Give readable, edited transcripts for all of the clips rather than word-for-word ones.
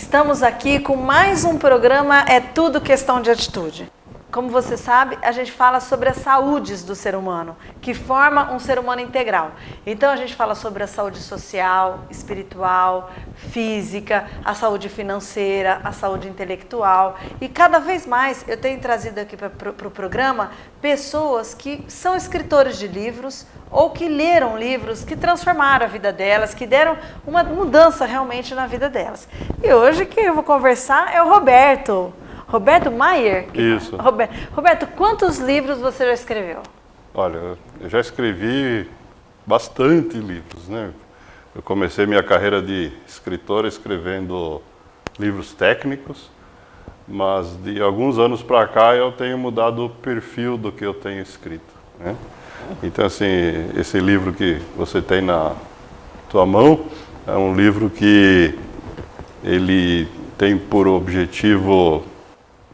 Estamos aqui com mais um programa É Tudo Questão de Atitude. Como você sabe, a gente fala sobre as saúdes do ser humano, que forma um ser humano integral. Então a gente fala sobre a saúde social, espiritual, física, a saúde financeira, a saúde intelectual. E cada vez mais eu tenho trazido aqui para o programa pessoas que são escritores de livros ou que leram livros que transformaram a vida delas, que deram uma mudança realmente na vida delas. E hoje quem eu vou conversar é o Roberto. Roberto Maier? Isso. Roberto, quantos livros você já escreveu? Olha, eu já escrevi bastante livros, né? Eu comecei minha carreira de escritor escrevendo livros técnicos, mas de alguns anos para cá eu tenho mudado o perfil do que eu tenho escrito, né? Então, assim, esse livro que você tem na tua mão é um livro que ele tem por objetivo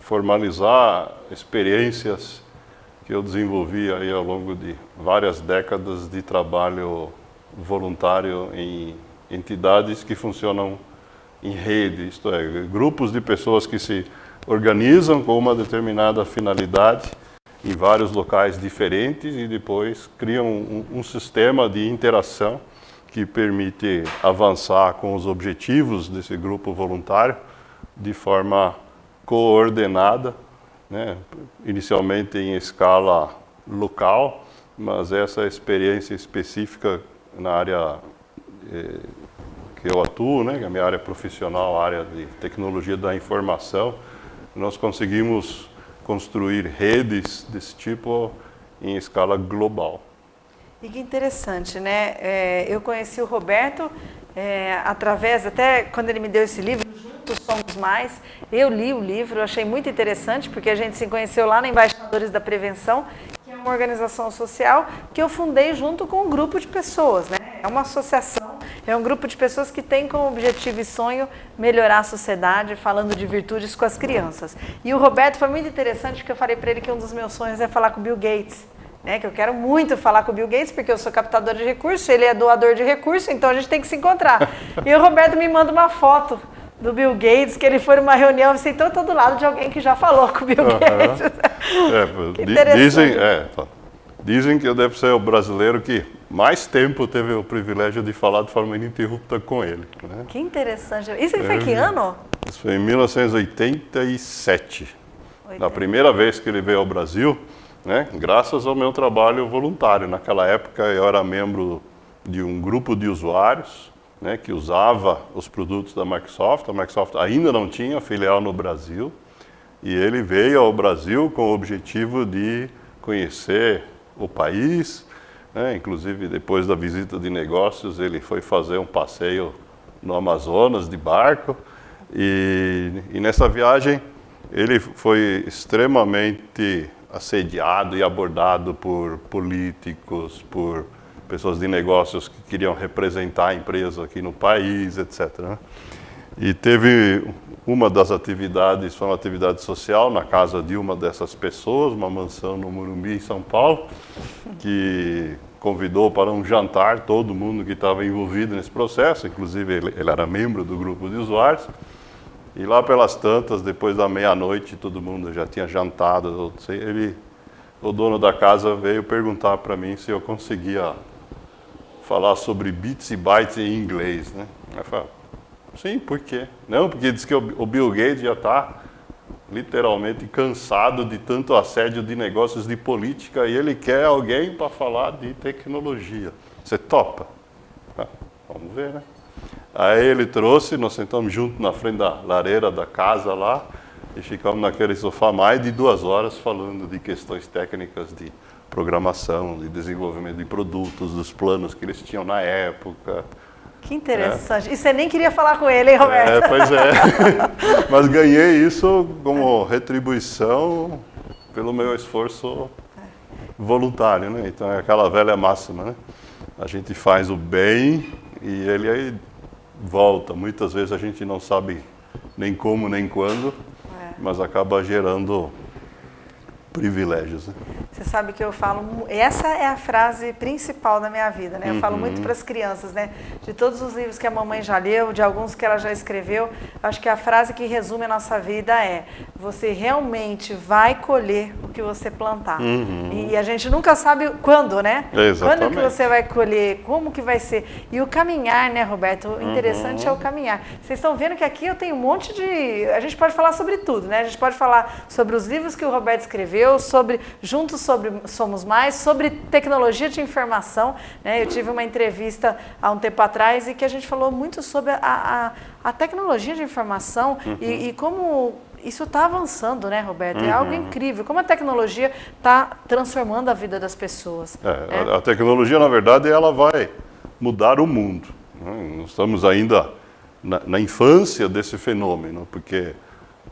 formalizar experiências que eu desenvolvi aí ao longo de várias décadas de trabalho voluntário em entidades que funcionam em rede, isto é, grupos de pessoas que se organizam com uma determinada finalidade em vários locais diferentes e depois criam um sistema de interação que permite avançar com os objetivos desse grupo voluntário de forma coordenada, né? Inicialmente em escala local, mas essa experiência específica na área que eu atuo, né? Que é a minha área profissional, a área de tecnologia da informação, nós conseguimos construir redes desse tipo em escala global. E que interessante, né? Eu conheci o Roberto através, até quando ele me deu esse livro, Juntos Somos Mais, eu li o livro, eu achei muito interessante, porque a gente se conheceu lá na Embaixadores da Prevenção, que é uma organização social que eu fundei junto com um grupo de pessoas, né? É uma associação, é um grupo de pessoas que tem como objetivo e sonho melhorar a sociedade, falando de virtudes com as crianças. E o Roberto foi muito interessante, porque eu falei para ele que um dos meus sonhos é falar com o Bill Gates. Que eu quero muito falar com o Bill Gates, porque eu sou captador de recursos, ele é doador de recursos, então a gente tem que se encontrar. E o Roberto me manda uma foto do Bill Gates, que ele foi numa reunião, você sentou todo lado de alguém que já falou com o Bill Gates. Dizem que eu devo ser o brasileiro que mais tempo teve o privilégio de falar de forma ininterrupta com ele, né? Que interessante. Isso foi em que ano? Isso foi em 1987. Na primeira vez que ele veio ao Brasil, né, graças ao meu trabalho voluntário. Naquela época eu era membro de um grupo de usuários, né, que usava os produtos da Microsoft. A Microsoft ainda não tinha filial no Brasil e ele veio ao Brasil com o objetivo de conhecer o país, né, inclusive depois da visita de negócios ele foi fazer um passeio no Amazonas de barco e nessa viagem ele foi extremamente assediado e abordado por políticos, por pessoas de negócios que queriam representar a empresa aqui no país, etc. E teve uma das atividades, foi uma atividade social na casa de uma dessas pessoas, uma mansão no Morumbi, em São Paulo, que convidou para um jantar todo mundo que estava envolvido nesse processo, inclusive ele era membro do grupo de usuários. E lá pelas tantas, depois da meia-noite, todo mundo já tinha jantado. O dono da casa veio perguntar para mim se eu conseguia falar sobre bits e bytes em inglês, né? Eu falei, sim, por quê? Não, porque diz que o Bill Gates já está literalmente cansado de tanto assédio de negócios de política e ele quer alguém para falar de tecnologia. Você topa? Vamos ver, né? Aí ele trouxe, nós sentamos juntos na frente da lareira da casa lá e ficamos naquele sofá mais de 2 horas falando de questões técnicas de programação, de desenvolvimento de produtos, dos planos que eles tinham na época. Que interessante. E você nem queria falar com ele, hein, Roberto? Pois é. Mas ganhei isso como retribuição pelo meu esforço voluntário, né? Então é aquela velha máxima, né? A gente faz o bem e ele aí volta. Muitas vezes a gente não sabe nem como nem quando, mas acaba gerando privilégios, né? Você sabe que eu falo, essa é a frase principal da minha vida, né? Eu falo muito para as crianças, né? De todos os livros que a mamãe já leu, de alguns que ela já escreveu, acho que a frase que resume a nossa vida é: você realmente vai colher o que você plantar. E a gente nunca sabe quando, né? Exatamente. Quando que você vai colher, como que vai ser. E o caminhar, né, Roberto? O interessante é o caminhar. Vocês estão vendo que aqui eu tenho um monte de... A gente pode falar sobre tudo, né? A gente pode falar sobre os livros que o Roberto escreveu, sobre Juntos sobre Somos Mais, sobre tecnologia de informação, né? Eu tive uma entrevista há um tempo atrás e que a gente falou muito sobre a tecnologia de informação e como isso está avançando, né, Roberto? É algo incrível, como a tecnologia está transformando a vida das pessoas. A tecnologia, na verdade, ela vai mudar o mundo, né? Nós estamos ainda na infância desse fenômeno, porque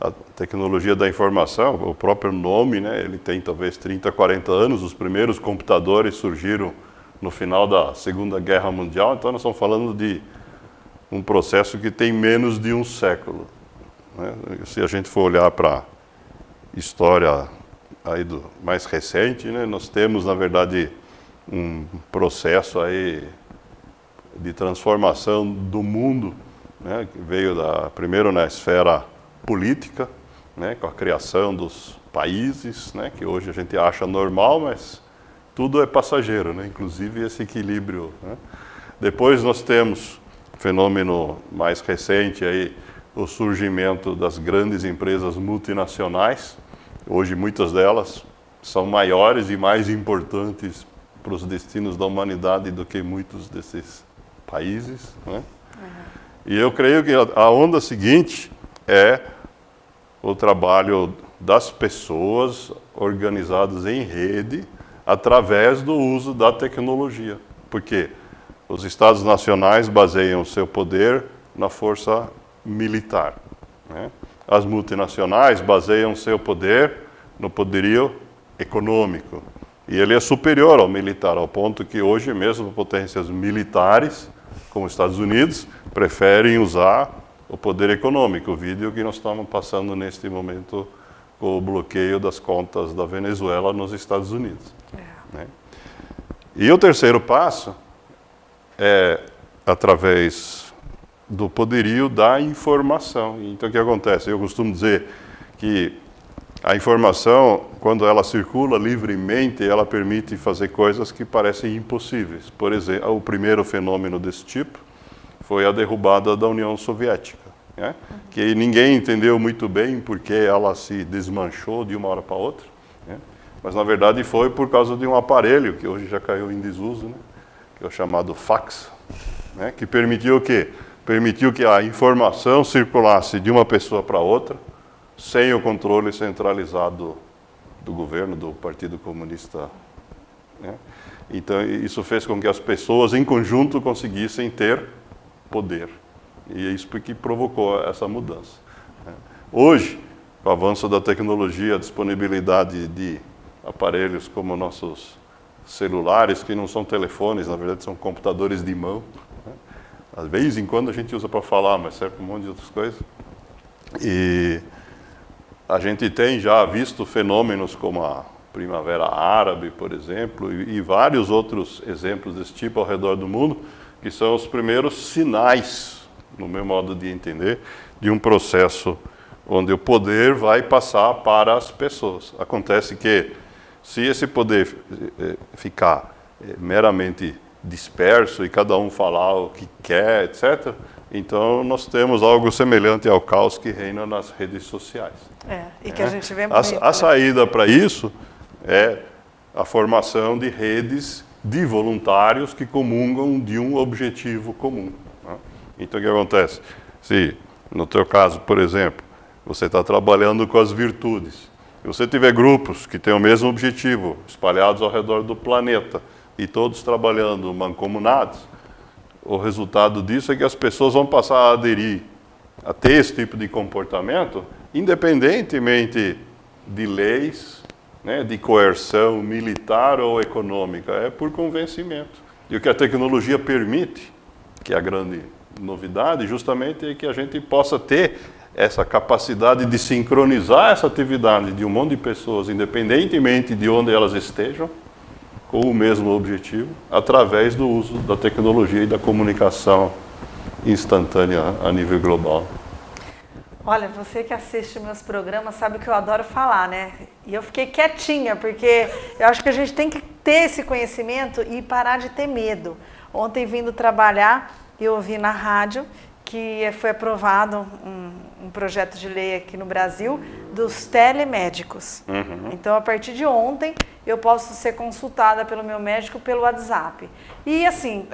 a tecnologia da informação, o próprio nome, né, ele tem talvez 30, 40 anos, os primeiros computadores surgiram no final da Segunda Guerra Mundial, então nós estamos falando de um processo que tem menos de um século, né? Se a gente for olhar para a história aí mais recente, né, nós temos, na verdade, um processo aí de transformação do mundo, né, que veio primeiro na esfera política, né, com a criação dos países, né, que hoje a gente acha normal, mas tudo é passageiro, né, inclusive esse equilíbrio, né. Depois nós temos fenômeno mais recente aí, o surgimento das grandes empresas multinacionais. Hoje muitas delas são maiores e mais importantes para os destinos da humanidade do que muitos desses países, né? E eu creio que a onda seguinte é o trabalho das pessoas organizadas em rede através do uso da tecnologia. Porque os Estados nacionais baseiam o seu poder na força militar, né? As multinacionais baseiam o seu poder no poderio econômico. E ele é superior ao militar, ao ponto que hoje mesmo potências militares, como os Estados Unidos, preferem usar o poder econômico. O vídeo que nós estamos passando neste momento com o bloqueio das contas da Venezuela nos Estados Unidos. Né? E o terceiro passo é através do poderio da informação. Então, o que acontece? Eu costumo dizer que a informação, quando ela circula livremente, ela permite fazer coisas que parecem impossíveis. Por exemplo, o primeiro fenômeno desse tipo foi a derrubada da União Soviética, né? Que ninguém entendeu muito bem porque ela se desmanchou de uma hora para outra, né? Mas, na verdade, foi por causa de um aparelho que hoje já caiu em desuso, né? Que é o chamado fax, né? Que permitiu o quê? Permitiu que a informação circulasse de uma pessoa para outra, sem o controle centralizado do governo, do Partido Comunista, né? Então, isso fez com que as pessoas, em conjunto, conseguissem ter poder. E é isso que provocou essa mudança, né? Hoje, com o avanço da tecnologia, a disponibilidade de aparelhos como nossos celulares, que não são telefones, na verdade são computadores de mão, né? Às vezes em quando a gente usa para falar, mas serve para um monte de outras coisas. E a gente tem já visto fenômenos como a Primavera Árabe, por exemplo, e vários outros exemplos desse tipo ao redor do mundo, que são os primeiros sinais, no meu modo de entender, de um processo onde o poder vai passar para as pessoas. Acontece que, se esse poder ficar meramente disperso e cada um falar o que quer, etc., então nós temos algo semelhante ao caos que reina nas redes sociais. E que a gente vê muito. A saída para isso é a formação de redes de voluntários que comungam de um objetivo comum, né? Então, o que acontece? Se, no teu caso, por exemplo, você está trabalhando com as virtudes, se você tiver grupos que têm o mesmo objetivo, espalhados ao redor do planeta, e todos trabalhando mancomunados, o resultado disso é que as pessoas vão passar a aderir a ter esse tipo de comportamento, independentemente de leis, né, de coerção militar ou econômica, é por convencimento. E o que a tecnologia permite, que é a grande novidade, justamente é que a gente possa ter essa capacidade de sincronizar essa atividade de um monte de pessoas, independentemente de onde elas estejam, com o mesmo objetivo, através do uso da tecnologia e da comunicação instantânea a nível global. Olha, você que assiste meus programas sabe que eu adoro falar, né? E eu fiquei quietinha, porque eu acho que a gente tem que ter esse conhecimento e parar de ter medo. Ontem, vindo trabalhar, eu ouvi na rádio que foi aprovado um projeto de lei aqui no Brasil dos telemédicos. Então, a partir de ontem, eu posso ser consultada pelo meu médico pelo WhatsApp. E assim,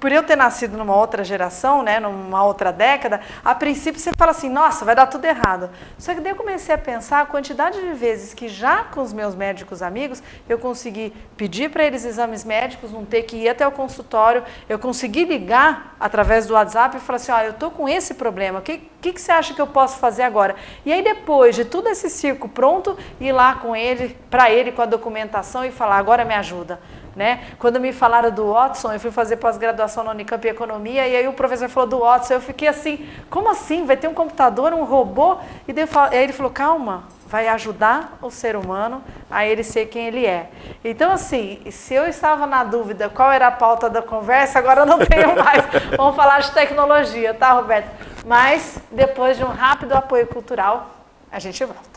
por eu ter nascido numa outra geração, né, numa outra década, a princípio você fala assim, nossa, vai dar tudo errado. Só que daí eu comecei a pensar a quantidade de vezes que já com os meus médicos amigos, eu consegui pedir para eles exames médicos, não ter que ir até o consultório, eu consegui ligar através do WhatsApp e falar assim, eu estou com esse problema, o que você acha que eu posso fazer agora? E aí depois de tudo esse circo pronto, ir lá com ele, para ele com a documentação e falar, agora me ajuda. Né? Quando me falaram do Watson, eu fui fazer pós-graduação na Unicamp em Economia, e aí o professor falou do Watson, eu fiquei assim, como assim? Vai ter um computador, um robô? E daí aí ele falou, calma, vai ajudar o ser humano a ele ser quem ele é. Então assim, se eu estava na dúvida qual era a pauta da conversa, agora eu não tenho mais. Vamos falar de tecnologia, tá, Roberto? Mas depois de um rápido apoio cultural, a gente volta.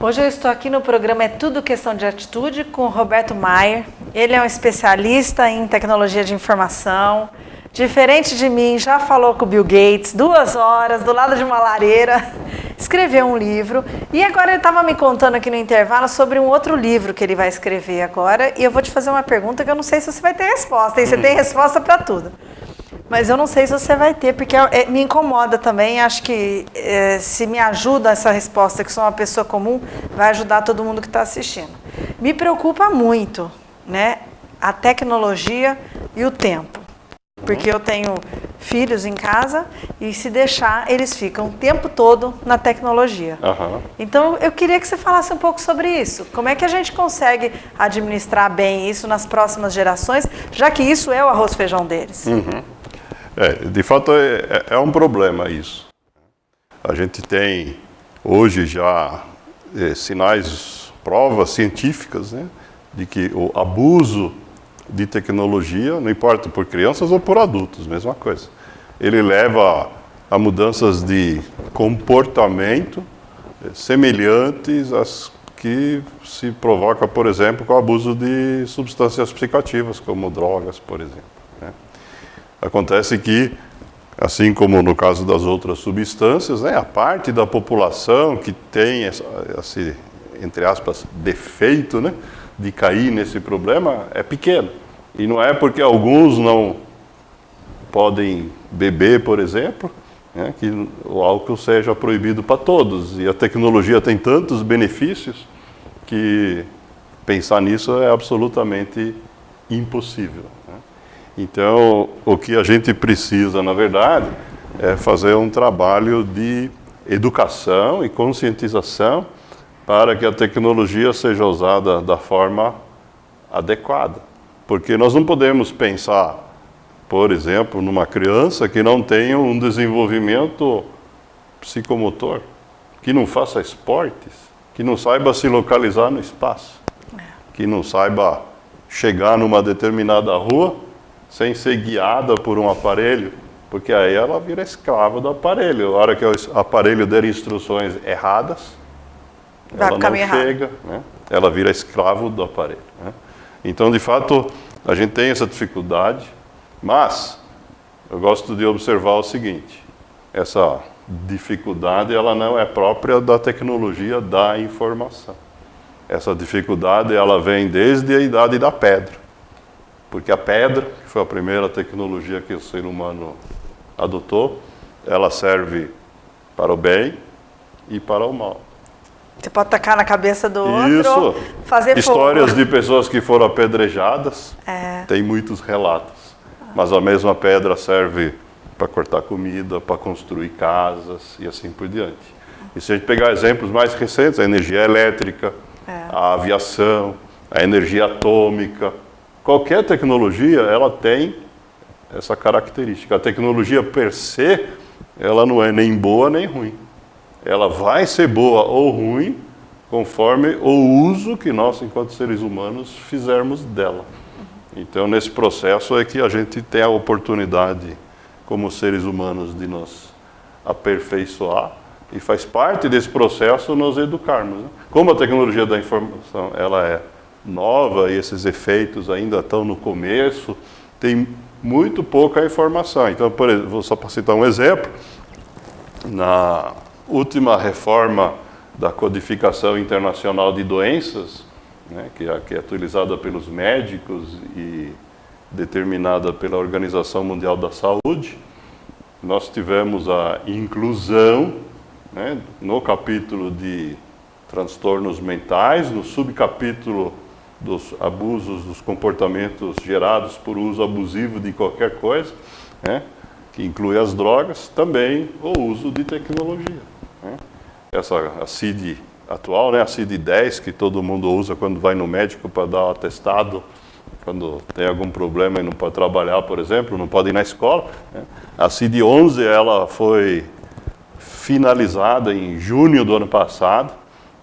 Hoje eu estou aqui no programa É Tudo Questão de Atitude com o Roberto Maier. Ele é um especialista em tecnologia de informação. Diferente de mim, já falou com o Bill Gates 2 horas, do lado de uma lareira, escreveu um livro. E agora ele estava me contando aqui no intervalo sobre um outro livro que ele vai escrever agora. E eu vou te fazer uma pergunta que eu não sei se você vai ter resposta, hein? Você tem resposta para tudo. Mas eu não sei se você vai ter, porque me incomoda também. Acho que se me ajuda essa resposta, que sou uma pessoa comum, vai ajudar todo mundo que está assistindo. Me preocupa muito, né, a tecnologia e o tempo. Porque eu tenho filhos em casa e se deixar, eles ficam o tempo todo na tecnologia. Então eu queria que você falasse um pouco sobre isso. Como é que a gente consegue administrar bem isso nas próximas gerações, já que isso é o arroz e feijão deles? De fato é um problema isso. A gente tem hoje já sinais, provas científicas, né, de que o abuso de tecnologia, não importa por crianças ou por adultos, mesma coisa. Ele leva a mudanças de comportamento semelhantes às que se provoca, por exemplo, com o abuso de substâncias psicoativas, como drogas, por exemplo. Acontece que, assim como no caso das outras substâncias, né, a parte da população que tem esse, entre aspas, defeito, né, de cair nesse problema é pequena. E não é porque alguns não podem beber, por exemplo, né, que o álcool seja proibido para todos. E a tecnologia tem tantos benefícios que pensar nisso é absolutamente impossível. Então, o que a gente precisa, na verdade, é fazer um trabalho de educação e conscientização para que a tecnologia seja usada da forma adequada. Porque nós não podemos pensar, por exemplo, numa criança que não tenha um desenvolvimento psicomotor, que não faça esportes, que não saiba se localizar no espaço, que não saiba chegar numa determinada rua sem ser guiada por um aparelho, porque aí ela vira escrava do aparelho. A hora que o aparelho der instruções erradas, ela não chega, né? Ela vira escravo do aparelho. Né? Então, de fato, a gente tem essa dificuldade, mas eu gosto de observar o seguinte, essa dificuldade ela não é própria da tecnologia da informação. Essa dificuldade ela vem desde a idade da pedra. Porque a pedra, que foi a primeira tecnologia que o ser humano adotou, ela serve para o bem e para o mal. Você pode tacar na cabeça do outro, fazer histórias fogo. De pessoas que foram apedrejadas, tem muitos relatos. Mas a mesma pedra serve para cortar comida, para construir casas e assim por diante. E se a gente pegar exemplos mais recentes, a energia elétrica, a aviação, a energia atômica, qualquer tecnologia, ela tem essa característica. A tecnologia per se, ela não é nem boa nem ruim. Ela vai ser boa ou ruim conforme o uso que nós, enquanto seres humanos, fizermos dela. Então, nesse processo é que a gente tem a oportunidade, como seres humanos, de nos aperfeiçoar, e faz parte desse processo nos educarmos, né? Como a tecnologia da informação ela é nova e esses efeitos ainda estão no começo, tem muito pouca informação. Então, por exemplo, vou só para citar um exemplo, na última reforma da codificação internacional de doenças, né, que é utilizada pelos médicos e determinada pela Organização Mundial da Saúde, nós tivemos a inclusão, né, no capítulo de transtornos mentais, no subcapítulo dos abusos, dos comportamentos gerados por uso abusivo de qualquer coisa, né, que inclui as drogas, também o uso de tecnologia, né. A CID atual, né, a CID-10, que todo mundo usa quando vai no médico para dar um atestado, quando tem algum problema e não pode trabalhar, por exemplo, não pode ir na escola, né. A CID-11, ela foi finalizada em junho do ano passado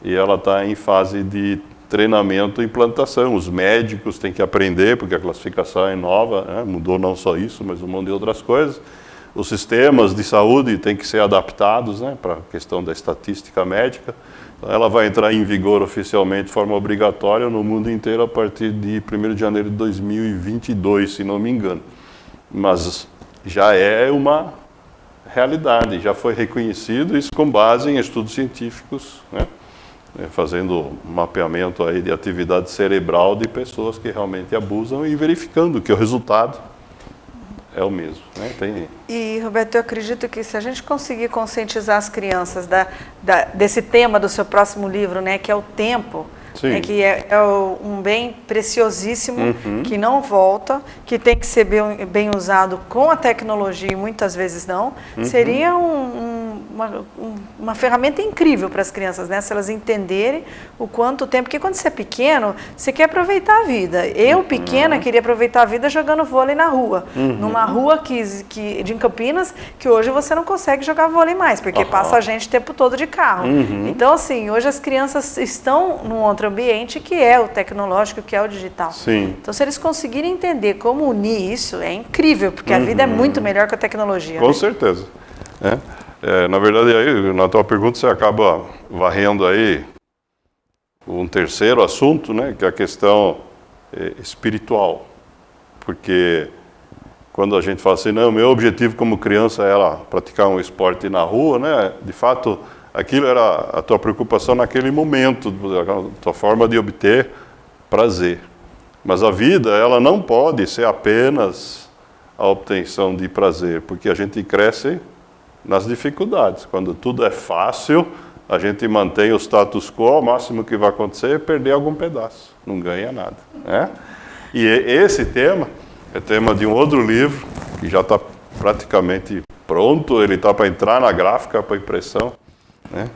e ela está em fase de treinamento e implantação. Os médicos têm que aprender, porque a classificação é nova, né? Mudou não só isso, mas um monte de outras coisas. Os sistemas de saúde têm que ser adaptados, né, para a questão da estatística médica. Então, ela vai entrar em vigor oficialmente de forma obrigatória no mundo inteiro a partir de 1º de janeiro de 2022, se não me engano. Mas já é uma realidade, já foi reconhecido isso com base em estudos científicos, né, fazendo mapeamento aí de atividade cerebral de pessoas que realmente abusam e verificando que o resultado é o mesmo, né? E, Roberto, eu acredito que se a gente conseguir conscientizar as crianças desse tema do seu próximo livro, né, que é o tempo, né, que é um bem preciosíssimo, que não volta, que tem que ser bem usado com a tecnologia e muitas vezes não, seria uma ferramenta incrível para as crianças, né? Se elas entenderem o quanto tempo, porque quando você é pequeno, você quer aproveitar a vida. Eu, pequena, queria aproveitar a vida jogando vôlei na rua, numa rua de Campinas, que hoje você não consegue jogar vôlei mais, porque passa a gente o tempo todo de carro. Então, assim, hoje as crianças estão num outro ambiente que é o tecnológico, que é o digital. Sim. Então, se eles conseguirem entender como unir isso, é incrível, porque a vida é muito melhor com a tecnologia. Com certeza. Na verdade, aí, na tua pergunta, você acaba varrendo aí um terceiro assunto, né, que é a questão espiritual. Porque quando a gente fala assim, não, meu objetivo como criança era praticar um esporte na rua, né, de fato, aquilo era a tua preocupação naquele momento, a tua forma de obter prazer. Mas a vida, ela não pode ser apenas a obtenção de prazer, porque a gente cresce nas dificuldades. Quando tudo é fácil, a gente mantém o status quo, o máximo que vai acontecer é perder algum pedaço, não ganha nada, né? E esse tema é tema de um outro livro, que já está praticamente pronto, ele está para entrar na gráfica, para impressão, né?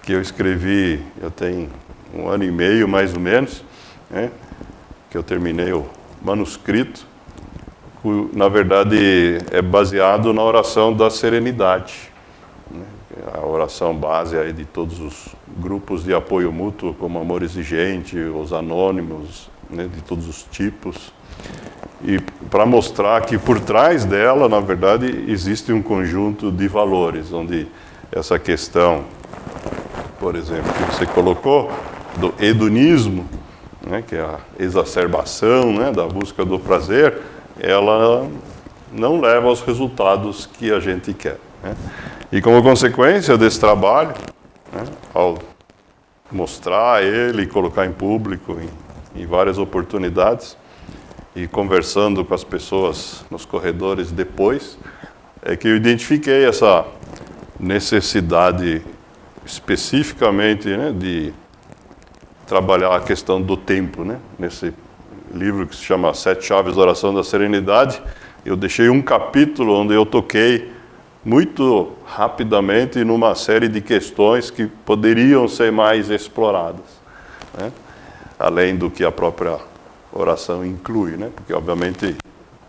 Que eu escrevi, eu tenho 1 ano e meio mais ou menos, né? Que eu terminei o manuscrito, na verdade é baseado na oração da serenidade, né? A oração base aí de todos os grupos de apoio mútuo, como Amor Exigente, os anônimos, né? De todos os tipos, e para mostrar que por trás dela, na verdade, existe um conjunto de valores, onde essa questão, por exemplo, que você colocou, do hedonismo, né? Que é a exacerbação, né? Da busca do prazer, ela não leva aos resultados que a gente quer, né? E como consequência desse trabalho, né, ao mostrar ele, colocar em público em várias oportunidades e conversando com as pessoas nos corredores depois, é que eu identifiquei essa necessidade especificamente, né, de trabalhar a questão do tempo, né? Nesse livro que se chama 7 Chaves da Oração da Serenidade, eu deixei um capítulo onde eu toquei muito rapidamente numa série de questões que poderiam ser mais exploradas, né? Além do que a própria oração inclui, né? Porque obviamente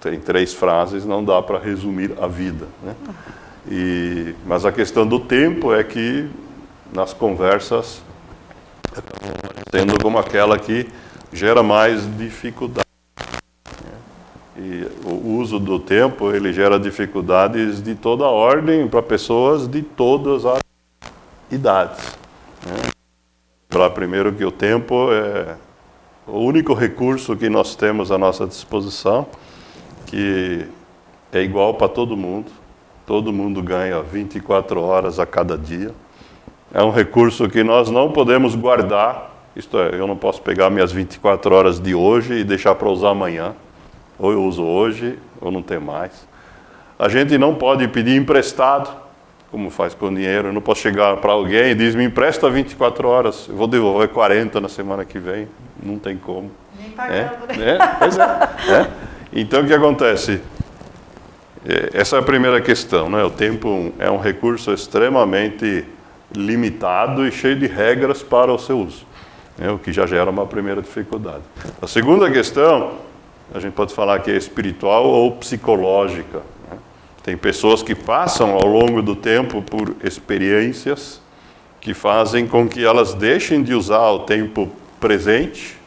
tem 3 frases, não dá para resumir a vida, né? Mas a questão do tempo é que nas conversas acabou aparecendo como aquela que gera mais dificuldade. E o uso do tempo, ele gera dificuldades de toda ordem para pessoas de todas as idades, né? Lembrar primeiro que o tempo é o único recurso que nós temos à nossa disposição, que é igual para todo mundo ganha 24 horas a cada dia. É um recurso que nós não podemos guardar, isto é, eu não posso pegar minhas 24 horas de hoje e deixar para usar amanhã. Ou eu uso hoje, ou não tem mais. A gente não pode pedir emprestado, como faz com dinheiro. Eu não posso chegar para alguém e dizer, me empresta 24 horas, eu vou devolver 40 na semana que vem. Não tem como. Nem pagando, Pois é. Então, o que acontece? Essa é a primeira questão, né? O tempo é um recurso extremamente limitado e cheio de regras para o seu uso, né? O que já gera uma primeira dificuldade. A segunda questão, a gente pode falar que é espiritual ou psicológica, né? Tem pessoas que passam ao longo do tempo por experiências que fazem com que elas deixem de usar o tempo presente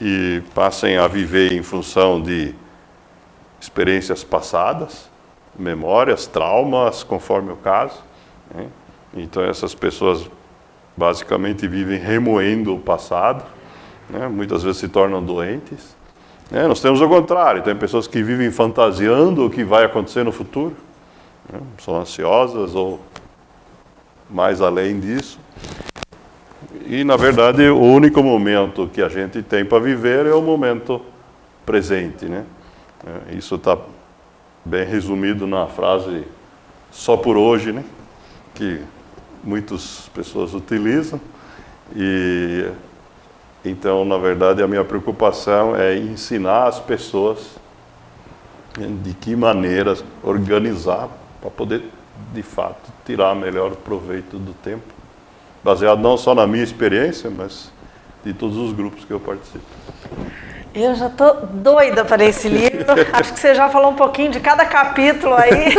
e passem a viver em função de experiências passadas, memórias, traumas, conforme o caso, né? Então essas pessoas basicamente vivem remoendo o passado, né? Muitas vezes se tornam doentes. Nós temos o contrário, tem pessoas que vivem fantasiando o que vai acontecer no futuro, né? São ansiosas ou mais além disso. E, na verdade, o único momento que a gente tem para viver é o momento presente, né? Isso está bem resumido na frase só por hoje, né? Que muitas pessoas utilizam. E então, na verdade, a minha preocupação é ensinar as pessoas de que maneira organizar para poder, de fato, tirar melhor proveito do tempo, baseado não só na minha experiência, mas de todos os grupos que eu participo. Eu já estou doida para esse livro, acho que você já falou um pouquinho de cada capítulo aí,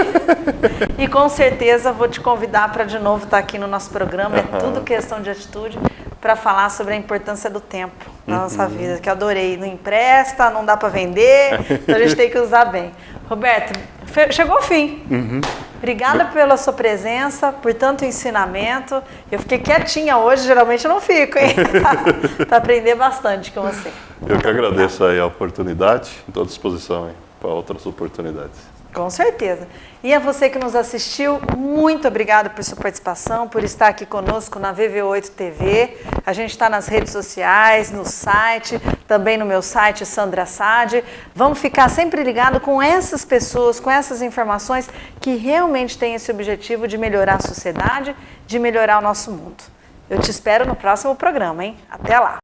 e com certeza vou te convidar para de novo estar aqui no nosso programa, é tudo questão de atitude, para falar sobre a importância do tempo na nossa vida, que eu adorei. Não empresta, não dá para vender, então a gente tem que usar bem. Roberto, chegou ao fim. Obrigada pela sua presença, por tanto ensinamento. Eu fiquei quietinha hoje, geralmente eu não fico, hein? Para aprender bastante com você. Eu que agradeço aí a oportunidade, estou à disposição aí para outras oportunidades. Com certeza. E a você que nos assistiu, muito obrigado por sua participação, por estar aqui conosco na VV8 TV. A gente está nas redes sociais, no site, também no meu site, Sandra Sade. Vamos ficar sempre ligado com essas pessoas, com essas informações que realmente têm esse objetivo de melhorar a sociedade, de melhorar o nosso mundo. Eu te espero no próximo programa, hein? Até lá!